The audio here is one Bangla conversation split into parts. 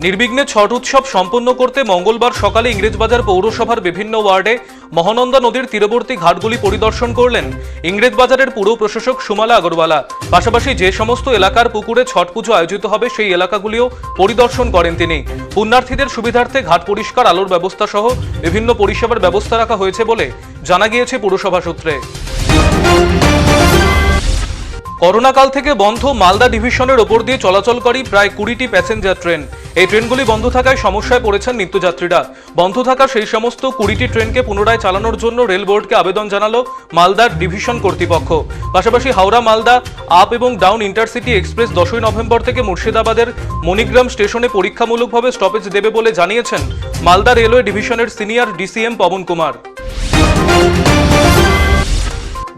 নির্বিঘ্নে ছট উৎসব সম্পন্ন করতে মঙ্গলবার সকালে ইংরেজবাজার পৌরসভার বিভিন্ন ওয়ার্ডে মহানন্দা নদীর তীরবর্তী ঘাটগুলি পরিদর্শন করলেন ইংরেজবাজারের পুর প্রশাসক সুমালা আগরওয়ালা। পাশাপাশি যে সমস্ত এলাকার পুকুরে ছট পুজো আয়োজিত হবে সেই এলাকাগুলিও পরিদর্শন করেন তিনি। পুণ্যার্থীদের সুবিধার্থে ঘাট পরিষ্কার, আলোর ব্যবস্থা সহ বিভিন্ন পরিষেবার ব্যবস্থা রাখা হয়েছে বলে জানা গিয়েছে পুরসভা সূত্রে। করোনাকাল থেকে বন্ধ মালদা ডিভিশনের ওপর দিয়ে চলাচলকারী প্রায় 20টি প্যাসেঞ্জার ট্রেন। এই ট্রেনগুলি বন্ধ থাকায় সমস্যায় পড়েছেন নিত্যযাত্রীরা। বন্ধ থাকা সেই সমস্ত 20টি ট্রেনকে পুনরায় চালানোর জন্য রেল বোর্ডকে আবেদন জানালো মালদার ডিভিশন কর্তৃপক্ষ। পাশাপাশি হাওড়া মালদা আপ এবং ডাউন ইন্টারসিটি এক্সপ্রেস 10ই নভেম্বর থেকে মুর্শিদাবাদের মণিগ্রাম স্টেশনে পরীক্ষামূলকভাবে স্টপেজ দেবে বলে জানিয়েছেন মালদা রেলওয়ে ডিভিশনের সিনিয়র ডিসিএম পবন কুমার।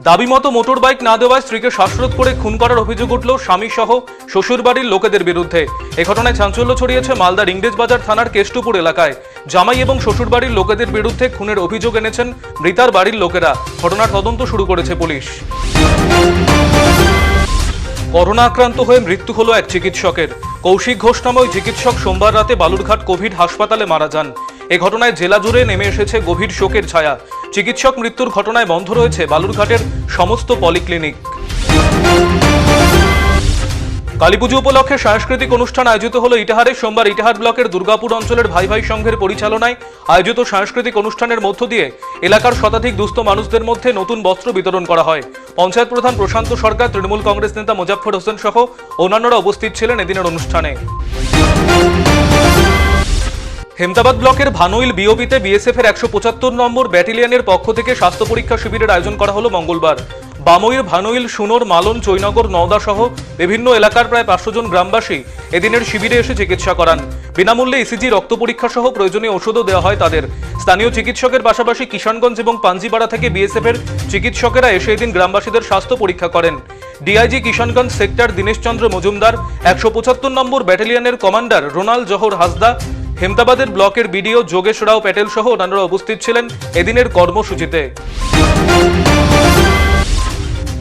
দাবিমতো মোটর বাইক না দেওয়ায় স্ত্রীকে শ্বাসরোধ করে খুন করার অভিযোগ উঠল স্বামী সহ শ্বশুরবাড়ির লোকেদের বিরুদ্ধে। এ ঘটনায় চাঞ্চল্য ছড়িয়েছে মালদার ইংরেজবাজার থানার কেষ্টপুর এলাকায়। জামাই এবং শ্বশুরবাড়ির লোকেদের বিরুদ্ধে খুনের অভিযোগ এনেছেন মৃতার বাড়ির লোকেরা। ঘটনার তদন্ত শুরু করেছে পুলিশ। করোনা আক্রান্ত হয়ে মৃত্যু হলো এক চিকিৎসকের। কৌশিক ঘোষ নামক চিকিৎসক সোমবার রাতে বালুরঘাট কোভিড হাসপাতালে মারা যান। এ ঘটনায় জেলা জুড়ে নেমে এসেছে গভীর শোকের ছায়া। চিকিৎসক মৃত্যুর ঘটনায় বন্ধ রয়েছে বালুরঘাটের সমস্ত পলিক্লিনিক। কালীপুজো উপলক্ষে সাংস্কৃতিক অনুষ্ঠান আয়োজিত হলো ইটাহারে। সোমবার ইটাহার ব্লকের দুর্গাপুর অঞ্চলের ভাই ভাই সংঘের পরিচালনায় আয়োজিত সাংস্কৃতিক অনুষ্ঠানের মধ্য দিয়ে এলাকার শতাধিক দুস্থ মানুষদের মধ্যে নতুন বস্ত্র বিতরণ করা হয়। পঞ্চায়েত প্রধান প্রশান্ত সরকার, তৃণমূল কংগ্রেস নেতা মোজাফফর হোসেন সহ অন্যান্যরা উপস্থিত ছিলেন এদিনের অনুষ্ঠানে। হেমতাবাদ ব্লকের ভানইল বিওপিতে বিএসএফ এর 175 নম্বর ব্যাটালিয়নের পক্ষ থেকে স্বাস্থ্য পরীক্ষা শিবিরের আয়োজন করা হলো মঙ্গলবার। বামইর, ভানইল, সুনোর, মালন, চৈনগর, নওদা সহ বিভিন্ন এলাকার প্রায় 500 জন গ্রামবাসী এদিনের শিবিরে এসে চিকিৎসা করান। বিনামূল্যে ইসিজি, রক্ত পরীক্ষা সহ প্রয়োজনীয় ওষুধও দেওয়া হয় তাদের। স্থানীয় চিকিৎসকের পাশাপাশি কিষানগঞ্জ এবং পাঞ্জিপাড়া থেকে বিএসএফ এর চিকিৎসকেরা এসে এদিন গ্রামবাসীদের স্বাস্থ্য পরীক্ষা করেন। ডিআইজি কিষানগঞ্জ সেক্টর দীনেশ চন্দ্র মজুমদার, 175 নম্বর ব্যাটালিয়নের কমান্ডার রোনাল জহর হাসদা, হেমতাবাদের ব্লকের বিডিও যোগেশ রাও প্যাটেল সহ অন্যান্যরা উপস্থিত ছিলেন এদিনের কর্মসূচিতে।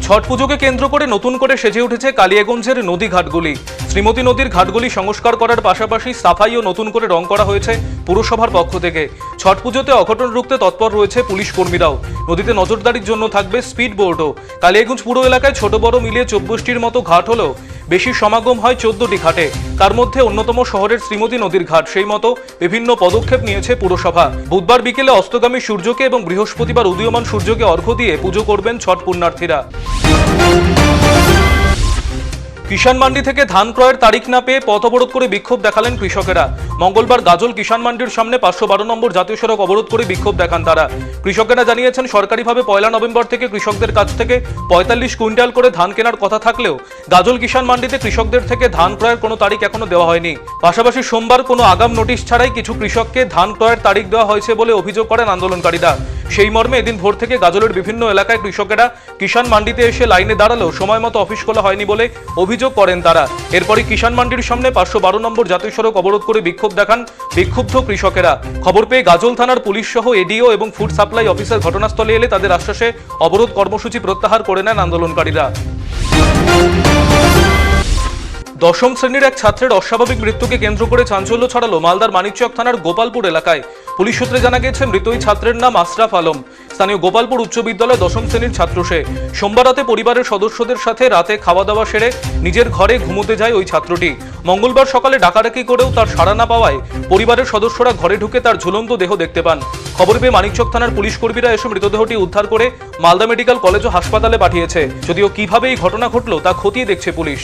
ছট পুজোকে কেন্দ্র করে নতুন করে সেজে উঠেছে কালিয়াগঞ্জের নদী ঘাটগুলি। শ্রীমতী নদীর ঘাটগুলি সংস্কার করার পাশাপাশি সাফাই ও নতুন করে রং করা হয়েছে পুরসভার পক্ষ থেকে। ছট পুজোতে অঘটন রুখতে তৎপর রয়েছে পুলিশ কর্মীরাও। নদীতে নজরদারির জন্য থাকবে স্পিড বোটও। কালিয়াগঞ্জ পুরো এলাকায় ছোট বড় মিলিয়ে 24টির মতো ঘাট হলেও বেশি সমাগম হয় 14টি ঘাটে। তার মধ্যে অন্যতম শহরের শ্রীমতী নদীর ঘাট। সেই মতো বিভিন্ন পদক্ষেপ নিয়েছে পুরসভা। বুধবার বিকেলে অস্তগামী সূর্যকে এবং বৃহস্পতিবার উদীয়মান সূর্যকে অর্ঘ্য দিয়ে পুজো করবেন ছট পুণ্যার্থীরা। কিষাণ মান্ডি থেকে ধান ক্রয়ের তারিখ না পেয়ে পথ অবরোধ করে বিক্ষোভ দেখালেন কৃষকেরা। মঙ্গলবার গাজল কিষাণ মান্ডির সামনে 512 নম্বর জাতীয় সড়ক অবরোধ করে বিক্ষোভ দেখান তারা। কৃষকেরা জানিয়েছেন সরকারিভাবে 1 নভেম্বর থেকে কৃষকদের কাছ থেকে 45 কুইন্টাল করে ধান কেনার কথা থাকলেও গাজল কিষাণ মান্ডিতে কৃষকদের থেকে ধান ক্রয়ের কোনো তারিখ এখনো দেওয়া হয়নি। পাশাপাশি সোমবার কোনো আগাম নোটিশ ছাড়াই কিছু কৃষককে ধান ক্রয়ের তারিখ দেওয়া হয়েছে বলে অভিযোগ করেন আন্দোলনকারীরা। সেই মর্মে এদিন ভোর থেকে গাজলের বিভিন্ন এলাকায় কৃষকেরা কিষাণ মান্ডিতে এসে লাইনে দাঁড়ালেও সময় মতো অফিস খোলা হয়নি বলে অভিযোগ করেন তারা। এরপরই কিষাণ মান্ডির সামনে 512 নম্বর জাতীয় সড়ক অবরোধ করে বিক্ষোভ দেখান বিক্ষুব্ধ কৃষকেরা। খবর পেয়ে গাজল থানার পুলিশ সহ এডিও এবং ফুড সাপ্লাই অফিসার ঘটনাস্থলে এলে তাদের আশ্বাসে অবরোধ কর্মসূচি প্রত্যাহার করে নেন আন্দোলনকারীরা। 10ম শ্রেণীর এক ছাত্রের অস্বাভাবিক মৃত্যুকে কেন্দ্র করে চাঞ্চল্য ছড়ালো মালদার মানিকচক থানার গোপালপুর এলাকায়। পুলিশ সূত্রে জানা গেছে মৃত ওই ছাত্রের নাম আশরাফ আলম। স্থানীয় গোপালপুর উচ্চ বিদ্যালয় 10ম শ্রেণীর ছাত্র সে। সোমবার রাতে পরিবারের সদস্যদের সাথে রাতে খাওয়া দাওয়া সেরে নিজের ঘরে ঘুমোতে যায় ওই ছাত্রটি। মঙ্গলবার সকালে ডাকাডাকি করেও তার সাড়া না পাওয়ায় পরিবারের সদস্যরা ঘরে ঢুকে তার ঝুলন্ত দেহ দেখতে পান। খবর পেয়ে মানিকচক থানার পুলিশ কর্মীরা এসে মৃতদেহটি উদ্ধার করে মালদা মেডিকেল কলেজ ও হাসপাতালে পাঠিয়েছে। যদিও কিভাবে এই ঘটনা ঘটল তা খতিয়ে দেখছে পুলিশ।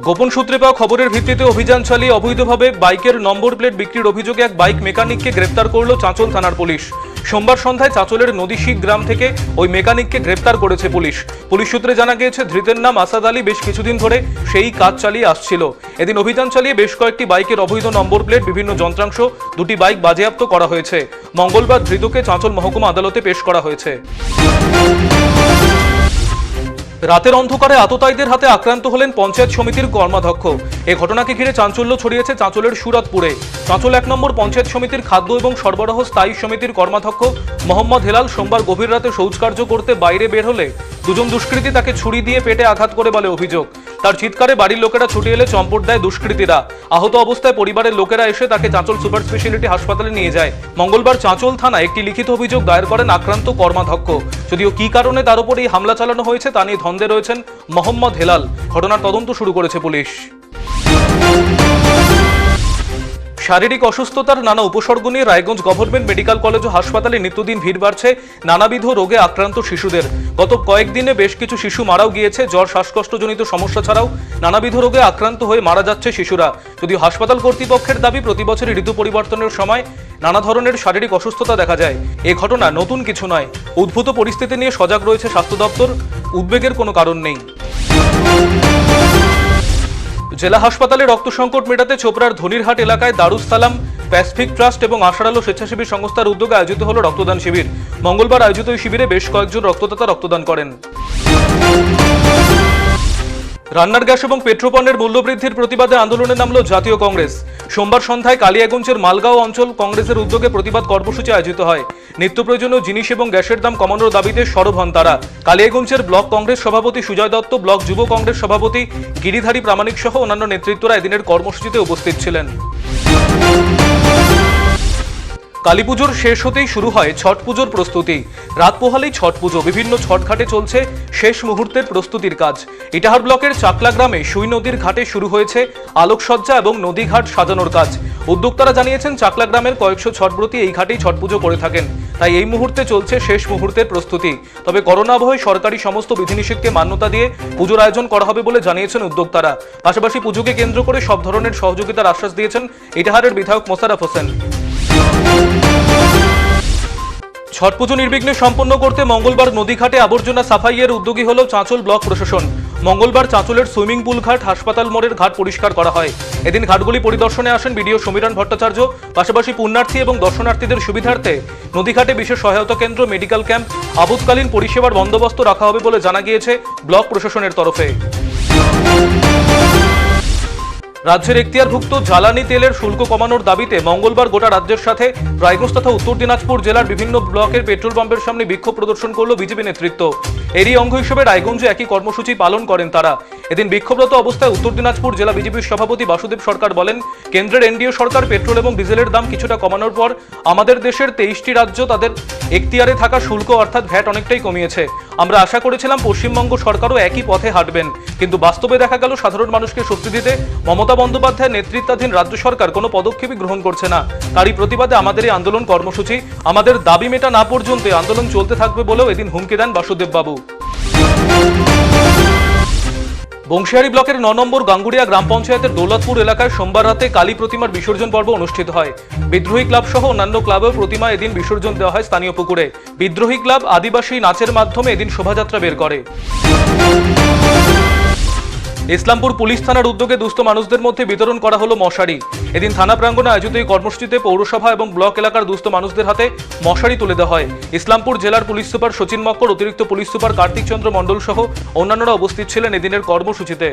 গোপন সূত্রে পাওয়া খবরের ভিত্তিতে অভিযান চালিয়ে অবৈধভাবে বাইকের নম্বর প্লেট বিক্রির অভিযোগে এক বাইক মেকানিককে গ্রেপ্তার করল চাঁচল থানার পুলিশ। সোমবার সন্ধ্যায় চাঁচলের নদীশিক গ্রাম থেকে ওই মেকানিককে গ্রেপ্তার করেছে পুলিশ। পুলিশ সূত্রে জানা গিয়েছে ধৃতের নাম আসাদ আলী। বেশ কিছুদিন ধরে সেই কাজ চালিয়ে আসছিল। এদিন অভিযান চালিয়ে বেশ কয়েকটি বাইকের অবৈধ নম্বর প্লেট, বিভিন্ন যন্ত্রাংশ, 2টি বাইক বাজেয়াপ্ত করা হয়েছে। মঙ্গলবার ধৃতকে চাঁচল মহকুমা আদালতে পেশ করা হয়েছে। রাতের অন্ধকারে আততায়ীদের হাতে আক্রান্ত হলেন পঞ্চায়েত সমিতির কর্মাধ্যক্ষ। এ ঘটনাকে ঘিরে চাঞ্চল্য ছড়িয়েছে চাঁচলের সুরাতপুরে। চাঁচল 1 নম্বর পঞ্চায়েত সমিতির খাদ্য এবং সরবরাহ স্থায়ী সমিতির কর্মাধ্যক্ষ মোহাম্মদ হেলাল সোমবার গভীর রাতে শৌচকার্য করতে বাইরে বের হলে দুজন দুষ্কৃতী তাকে ছুরি দিয়ে পেটে আঘাত করে বলে অভিযোগ। তার চিৎকারে বাড়ির লোকেরা ছুটে এলে চম্পট দেয় দুষ্কৃতীরা। আহত অবস্থায় পরিবারের লোকেরা এসে তাকে চাঁচল সুপার স্পেশালিটি হাসপাতালে নিয়ে যায়। মঙ্গলবার চাঁচল থানায় একটি লিখিত অভিযোগ দায়ের করেন আক্রান্ত কর্মাধ্যক্ষ। যদিও কি কারণে তার উপর এই হামলা চালানো হয়েছে তা নিয়ে ধন্দে রয়েছেন মোহাম্মদ হেলাল। ঘটনার তদন্ত শুরু করেছে পুলিশ। শারীরিক অসুস্থতার নানা উপসর্গ নিয়ে রায়গঞ্জ গভর্নমেন্ট মেডিকেল কলেজ ও হাসপাতালে নিত্যদিন ভিড় বাড়ছে নানাবিধ রোগে আক্রান্ত শিশুদের। গত কয়েকদিনে বেশ কিছু শিশু মারাও গিয়েছে। জ্বর শ্বাসকষ্টজনিত সমস্যা ছাড়াও নানাবিধ রোগে আক্রান্ত হয়ে মারা যাচ্ছে শিশুরা। যদিও হাসপাতাল কর্তৃপক্ষের দাবি প্রতি বছরই ঋতু পরিবর্তনের সময় নানা ধরনের শারীরিক অসুস্থতা দেখা যায়। এ ঘটনা নতুন কিছু নয়। উদ্ভূত পরিস্থিতি নিয়ে সজাগ রয়েছে স্বাস্থ্য দপ্তর। উদ্বেগের কোনো কারণ নেই। জেলা হাসপাতালে রক্ত সংকট মেটাতে চোপড়ার ধনিরহাট এলাকায় দারুস সালাম প্যাসিফিক ট্রাস্ট এবং আশার আলো স্বেচ্ছাসেবী সংস্থার উদ্যোগে আয়োজিত হল রক্তদান শিবির। মঙ্গলবার আয়োজিত এই শিবিরে বেশ কয়েকজন রক্তদাতা রক্তদান করেন। রান্নার গ্যাস এবং পেট্রোপণ্যের মূল্যবৃদ্ধির প্রতিবাদে আন্দোলনে নামল জাতীয় কংগ্রেস। সোমবার সন্ধ্যায় কালিয়াগঞ্জের মালগাঁও অঞ্চল কংগ্রেসের উদ্যোগে প্রতিবাদ কর্মসূচি আয়োজিত হয়। নিত্য প্রয়োজনীয় জিনিস এবং গ্যাসের দাম কমানোর দাবিতে সরব হন তারা। কালিয়াগঞ্জের ব্লক কংগ্রেস সভাপতি সুজয় দত্ত, ব্লক যুব কংগ্রেস সভাপতি গিরিধারী প্রামাণিক সহ অন্যান্য নেতৃত্বরা এদিনের কর্মসূচিতে উপস্থিত ছিলেন। কালীপুজোর শেষ হতেই শুরু হয় ছট পুজোর প্রস্তুতি। রাত পোহালেই ছট পুজো। বিভিন্ন ছটঘাটে চলছে শেষ মুহূর্তের প্রস্তুতির কাজ। ইটাহার ব্লকের চাকলা গ্রামে সুই নদীর ঘাটে শুরু হয়েছে আলোকসজ্জা এবং নদীঘাট সাজানোর কাজ। উদ্যোক্তারা জানিয়েছেন চাকলা গ্রামের কয়েকশো ছটব্রতী এই ঘাটেই ছট পুজো করে থাকেন। তাই এই মুহূর্তে চলছে শেষ মুহূর্তের প্রস্তুতি। তবে করোনা আবহে সরকারি সমস্ত বিধিনিষেধকে মান্যতা দিয়ে পুজোর আয়োজন করা হবে বলে জানিয়েছেন উদ্যোক্তারা। পাশাপাশি পুজোকে কেন্দ্র করে সব ধরনের সহযোগিতার আশ্বাস দিয়েছেন ইটাহারের বিধায়ক মোশাররফ হোসেন। ছট পুজো নির্বিঘ্নে সম্পন্ন করতে মঙ্গলবার নদীঘাটে আবর্জনা সাফাইয়ের উদ্যোগী হল চাঁচল ব্লক প্রশাসন। মঙ্গলবার চাঁচলের সুইমিং পুল ঘাট, হাসপাতাল মোড়ের ঘাট পরিষ্কার করা হয়। এদিন ঘাটগুলি পরিদর্শনে আসেন বিডিও সমীরণ ভট্টাচার্য। পাশাপাশি পুণ্যার্থী এবং দর্শনার্থীদের সুবিধার্থে নদীঘাটে বিশেষ সহায়তা কেন্দ্র, মেডিকেল ক্যাম্প, আপৎকালীন পরিষেবার বন্দোবস্ত রাখা হবে বলে জানা গিয়েছে ব্লক প্রশাসনের তরফে। রাজ্যের এখতিয়ারভুক্ত জ্বালানি তেলের শুল্ক কমানোর দাবিতে মঙ্গলবার গোটা রাজ্যের সাথে রায়গঞ্জ তথা উত্তর দিনাজপুর জেলার বিভিন্ন ব্লকের পেট্রোল পাম্পের সামনে বিক্ষোভ প্রদর্শন করল বিজেপি নেতৃত্ব। এরই অঙ্গ হিসেবে রায়গঞ্জে একই কর্মসূচি পালন করেন তারা। এদিন বিক্ষোভরত অবস্থায় উত্তর দিনাজপুর জেলা বিজেপির সভাপতি বাসুদেব সরকার বলেন, কেন্দ্রের এনডিএ সরকার পেট্রোল এবং ডিজেলের দাম কিছুটা কমানোর পর আমাদের দেশের 23টি রাজ্য তাদের এখতিয়ারে থাকা শুল্ক অর্থাৎ ভ্যাট অনেকটাই কমিয়েছে। আমরা আশা করেছিলাম পশ্চিমবঙ্গ সরকারও একই পথে হাঁটবেন, কিন্তু বাস্তবে দেখা গেল সাধারণ মানুষকে স্বস্তি দিতে মমতা বন্দ্যোপাধ্যায়ের নেতৃত্বাধীন রাজ্য সরকার কোনো পদক্ষেপই গ্রহণ করছে না। তারই প্রতিবাদে আমাদের এই আন্দোলন কর্মসূচি। আমাদের দাবি মেটা না পর্যন্ত আন্দোলন চলতে থাকবে বলেও এদিন হুমকি দেন বাসুদেব বাবু। বংশিয়ারি ব্লকের 9 নম্বর গাঙ্গুড়িয়া গ্রাম পঞ্চায়েতের দৌলতপুর এলাকায় সোমবার রাতে কালী প্রতিমার বিসর্জন পর্ব অনুষ্ঠিত হয়। বিদ্রোহী ক্লাব সহ অন্যান্য ক্লাবেও প্রতিমা এদিন বিসর্জন দেওয়া হয় স্থানীয় পুকুরে। বিদ্রোহী ক্লাব আদিবাসী নাচের মাধ্যমে এদিন শোভাযাত্রা বের করে। ইসলামপুর পুলিশ থানার উদ্যোগে দুস্থ মানুষদের মধ্যে বিতরণ করা হলো মশারি। এদিন থানা প্রাঙ্গণে আয়োজিত এই কর্মসূচিতে পৌরসভা এবং ব্লক এলাকার দুস্থ মানুষদের হাতে মশারি তুলে দেওয়া হয়। ইসলামপুর জেলার পুলিশ সুপার সচিন মক্কর, অতিরিক্ত পুলিশ সুপার কার্তিক চন্দ্র মণ্ডল সহ অন্যান্যরা উপস্থিত ছিলেন এদিনের কর্মসূচিতে।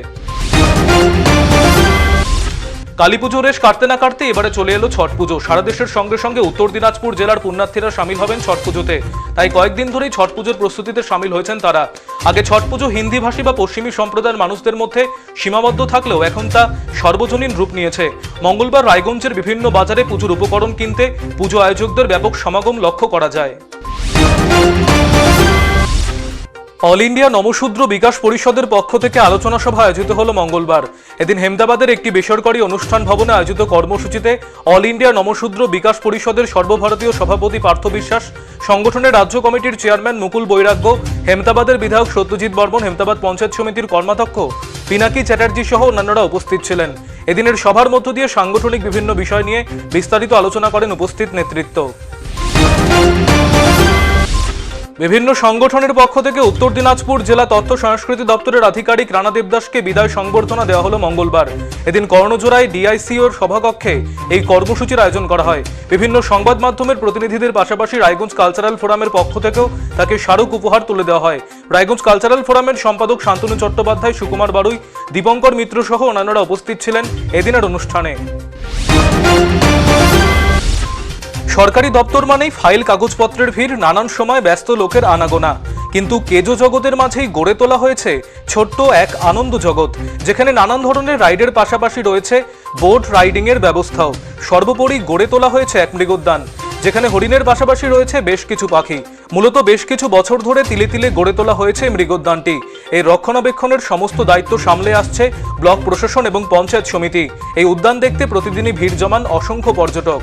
কালীপুজো রেশ কাটতে না কাটতে এবারে চলে এলো ছট পুজো। সারা দেশের সঙ্গে সঙ্গে উত্তর দিনাজপুর জেলার পুণ্যার্থীরা সামিল হবেন ছট পুজোতে। তাই কয়েকদিন ধরেই ছট পুজোর প্রস্তুতিতে সামিল হয়েছেন তারা। আগে ছট পুজো হিন্দি ভাষী বা পশ্চিমী সম্প্রদায়ের মানুষদের মধ্যে সীমাবদ্ধ থাকলেও এখন তা সর্বজনীন রূপ নিয়েছে। মঙ্গলবার রায়গঞ্জের বিভিন্ন বাজারে পুজোর উপকরণ কিনতে পুজো আয়োজকদের ব্যাপক সমাগম লক্ষ্য করা যায়। অল ইন্ডিয়া নমশূদ্র বিকাশ পরিষদের পক্ষ থেকে আলোচনা সভা আয়োজিত হলো মঙ্গলবার। এদিন হেমদাবাদের একটি বেসরকারি অনুষ্ঠান ভবনে আয়োজিত কর্মসূচিতে অল ইন্ডিয়া নমশূদ্র বিকাশ পরিষদের সর্বভারতীয় সভাপতি পার্থ বিশ্বাস, সংগঠনের রাজ্য কমিটির চেয়ারম্যান মুকুল বৈরাগ্য, হেমদাবাদের বিধায়ক সত্যজিৎ বর্মন, হেমদাবাদ পঞ্চায়েত সমিতির কর্মাধ্যক্ষ পিনাকি চ্যাটার্জি সহ অন্যান্যরা উপস্থিত ছিলেন। এদিনের সভার মধ্য দিয়ে সাংগঠনিক বিভিন্ন বিষয় নিয়ে বিস্তারিত আলোচনা করেন উপস্থিত নেতৃত্ব। বিভিন্ন সংগঠনের পক্ষ থেকে উত্তর দিনাজপুর জেলা তথ্য সংস্কৃতি দপ্তরের আধিকারিক রানা দেবদাসকে বিদায় সংবর্ধনা দেওয়া হলো মঙ্গলবার। এদিন কর্ণজোড়ায় ডিআইসিওর সভাকক্ষে এই কর্মসূচির আয়োজন করা হয়। বিভিন্ন সংবাদ মাধ্যমের প্রতিনিধিদের পাশাপাশি রায়গঞ্জ কালচারাল ফোরামের পক্ষ থেকেও তাকে স্মারক উপহার তুলে দেওয়া হয়। রায়গঞ্জ কালচারাল ফোরামের সম্পাদক শান্তনু চট্টোপাধ্যায়, সুকুমার বারুই, দীপঙ্কর মিত্র সহ অন্যান্যরা উপস্থিত ছিলেন এদিনের অনুষ্ঠানে। সরকারি দপ্তর মানেই ফাইল কাগজপত্রের ভিড়, নানান সময় ব্যস্ত লোকের আনাগোনা। কিন্তু কেজো জগতের মাঝেই গড়ে তোলা হয়েছে ছোট্ট এক আনন্দ জগৎ, যেখানে নানান ধরনের রাইডের পাশাপাশি রয়েছে বোট রাইডিং এর ব্যবস্থাও। সর্বোপরি গড়ে তোলা হয়েছে এক মৃগোদ্যান, যেখানে হরিণের পাশাপাশি রয়েছে বেশ কিছু পাখি। মূলত বেশ কিছু বছর ধরে তিলে তিলে গড়ে তোলা হয়েছে মৃগোদ্যানটি। এই রক্ষণাবেক্ষণের সমস্ত দায়িত্ব সামলে আসছে ব্লক প্রশাসন এবং পঞ্চায়েত সমিতি। এই উদ্যান দেখতে প্রতিদিনই ভিড় জমান অসংখ্য পর্যটক।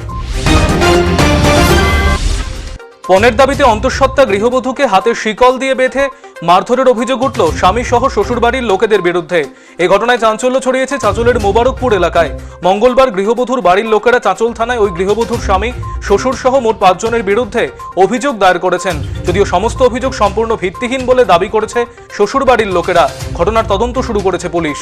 পণের দাবিতে অন্তঃসত্ত্বা গৃহবধূকে হাতে শিকল দিয়ে বেঁধে মারধরের অভিযোগ উঠল স্বামী সহ শ্বশুরবাড়ির লোকেদের বিরুদ্ধে। এ ঘটনায় চাঞ্চল্য ছড়িয়েছে চাঁচলের মোবারকপুর এলাকায়। মঙ্গলবার গৃহবধূর বাড়ির লোকেরা চাঁচল থানায় ওই গৃহবধূর স্বামী, শ্বশুর সহ মোট 5 জনের বিরুদ্ধে অভিযোগ দায়ের করেছেন। যদিও সমস্ত অভিযোগ সম্পূর্ণ ভিত্তিহীন বলে দাবি করেছে শ্বশুরবাড়ির লোকেরা। ঘটনার তদন্ত শুরু করেছে পুলিশ।